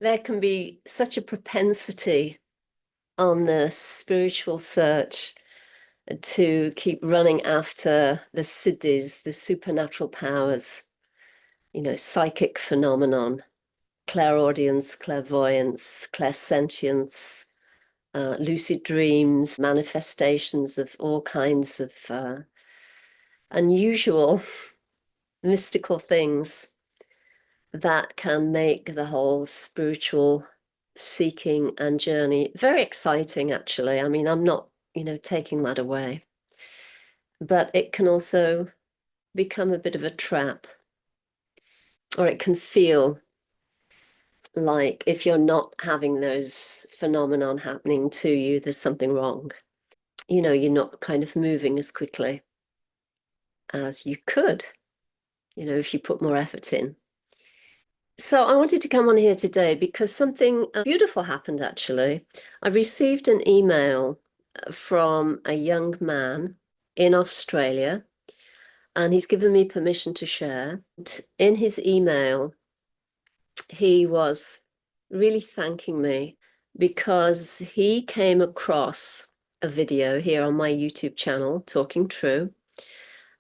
there can be such a propensity on the spiritual search to keep running after the siddhis, the supernatural powers, psychic phenomenon, clairaudience, clairvoyance, clairsentience, lucid dreams, manifestations of all kinds of unusual mystical things that can make the whole spiritual seeking and journey very exciting, actually. I mean, I'm not, taking that away. But it can also become a bit of a trap, or it can feel like if you're not having those phenomenon happening to you, there's something wrong. You're not kind of moving as quickly as you could, if you put more effort in. So I wanted to come on here today because something beautiful happened, actually. I received an email from a young man in Australia, and he's given me permission to share. In his email, he was really thanking me because he came across a video here on my YouTube channel, Talking True,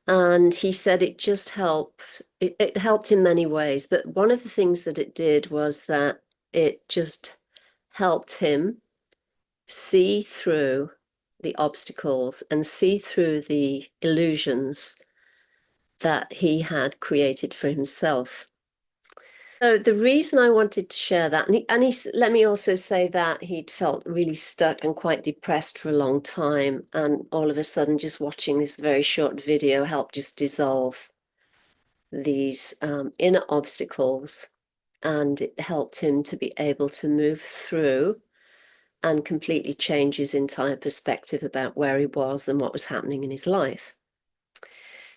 and he said it just helped. It helped in many ways, but one of the things that it did was that it just helped him see through the obstacles and see through the illusions that he had created for himself. So the reason I wanted to share that, let me also say that he'd felt really stuck and quite depressed for a long time, and all of a sudden just watching this very short video helped just dissolve these inner obstacles, and it helped him to be able to move through and completely change his entire perspective about where he was and what was happening in his life.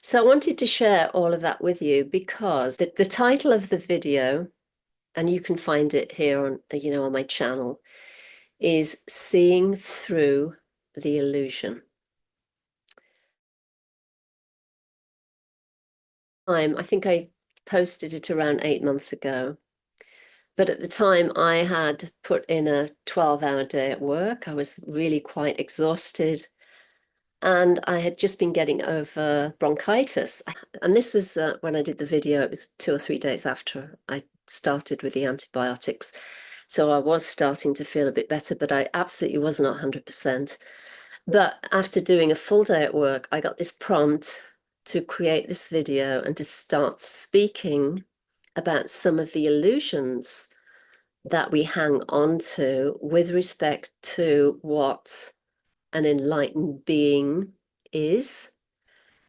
So I wanted to share all of that with you because the title of the video, and you can find it here on, on my channel, is Seeing Through the Illusion. I think I posted it around 8 months ago. But at the time, I had put in a 12-hour day at work. I was really quite exhausted. And I had just been getting over bronchitis. And this was when I did the video, it was 2 or 3 days after I started with the antibiotics. So I was starting to feel a bit better, but I absolutely was not 100%. But after doing a full day at work, I got this prompt to create this video and to start speaking about some of the illusions that we hang on to with respect to what an enlightened being is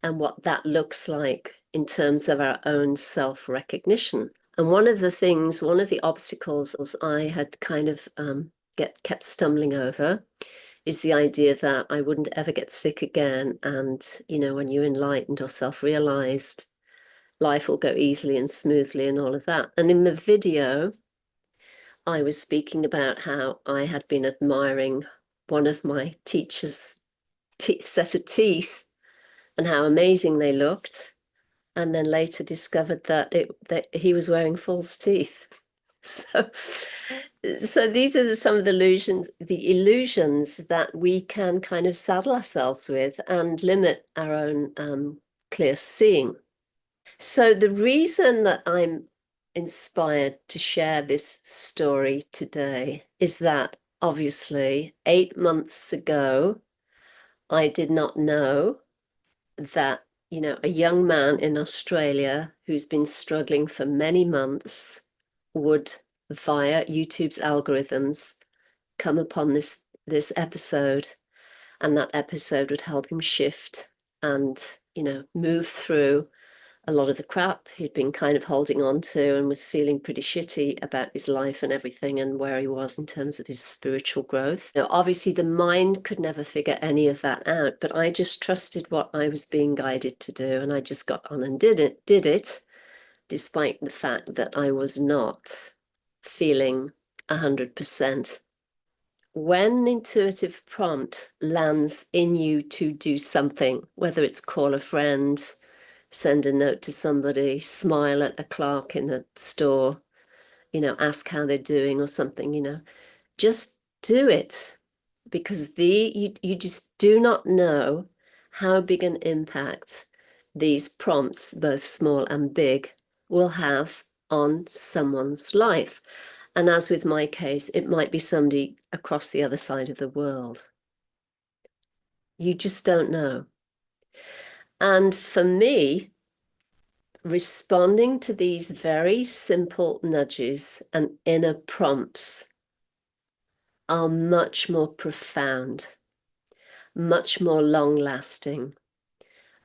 and what that looks like in terms of our own self-recognition. And one of the obstacles I had kind of kept stumbling over is the idea that I wouldn't ever get sick again. And, when you're enlightened or self-realized, life will go easily and smoothly and all of that. And in the video, I was speaking about how I had been admiring one of my teacher's set of teeth and how amazing they looked, and then later discovered that he was wearing false teeth. So these are some of the illusions that we can kind of saddle ourselves with and limit our own clear seeing. So the reason that I'm inspired to share this story today is that obviously 8 months ago, I did not know that, a young man in Australia who's been struggling for many months would, via YouTube's algorithms, come upon this episode, and that episode would help him shift and, move through a lot of the crap he'd been kind of holding on to and was feeling pretty shitty about his life and everything and where he was in terms of his spiritual growth. Now, obviously, the mind could never figure any of that out, but I just trusted what I was being guided to do, and I just got on and did it, despite the fact that I was not feeling 100%. When an intuitive prompt lands in you to do something, whether it's call a friend, send a note to somebody, smile at a clerk in a store, ask how they're doing or something. Just do it, because you just do not know how big an impact these prompts, both small and big, will have on someone's life. And as with my case, it might be somebody across the other side of the world. You just don't know. And for me, responding to these very simple nudges and inner prompts are much more profound, much more long-lasting,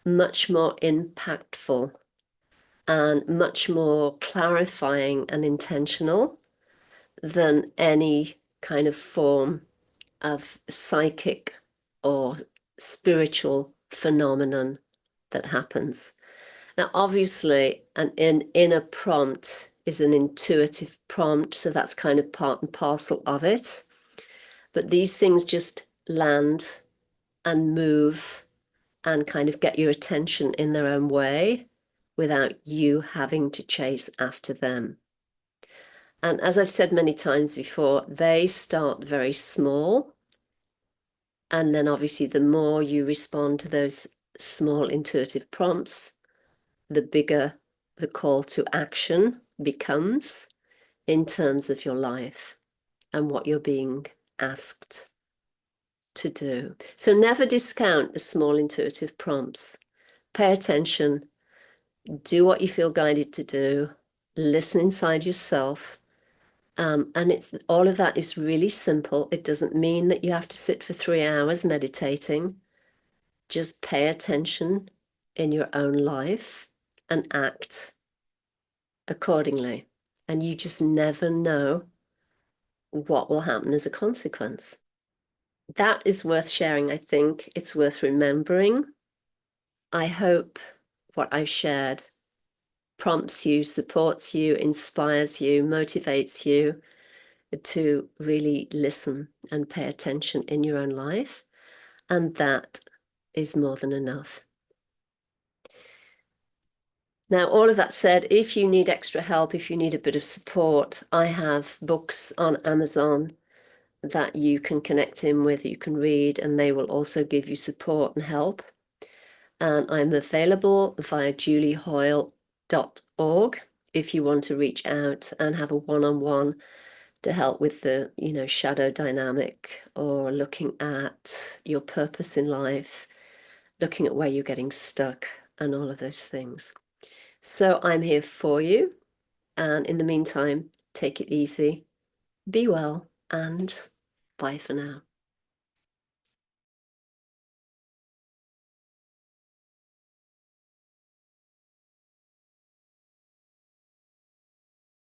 much more impactful, and much more clarifying and intentional than any kind of form of psychic or spiritual phenomenon that happens. Now, obviously, an inner prompt is an intuitive prompt, so that's kind of part and parcel of it. But these things just land and move and kind of get your attention in their own way without you having to chase after them. And as I've said many times before, they start very small. And then obviously the more you respond to those small intuitive prompts, the bigger the call to action becomes in terms of your life and what you're being asked to do. So never discount the small intuitive prompts. Pay attention, do what you feel guided to do, listen inside yourself. And all of that is really simple. It doesn't mean that you have to sit for 3 hours meditating. Just pay attention in your own life and act accordingly. And you just never know what will happen as a consequence. That is worth sharing, I think. It's worth remembering. I hope what I've shared prompts you, supports you, inspires you, motivates you to really listen and pay attention in your own life. And that is more than enough. Now, all of that said, if you need extra help, if you need a bit of support, I have books on Amazon that you can connect in with, you can read, and they will also give you support and help. And I'm available via juliehoyle.org if you want to reach out and have a one-on-one to help with the, shadow dynamic, or looking at your purpose in life, looking at where you're getting stuck and all of those things. So I'm here for you. And in the meantime, take it easy, be well, and bye for now.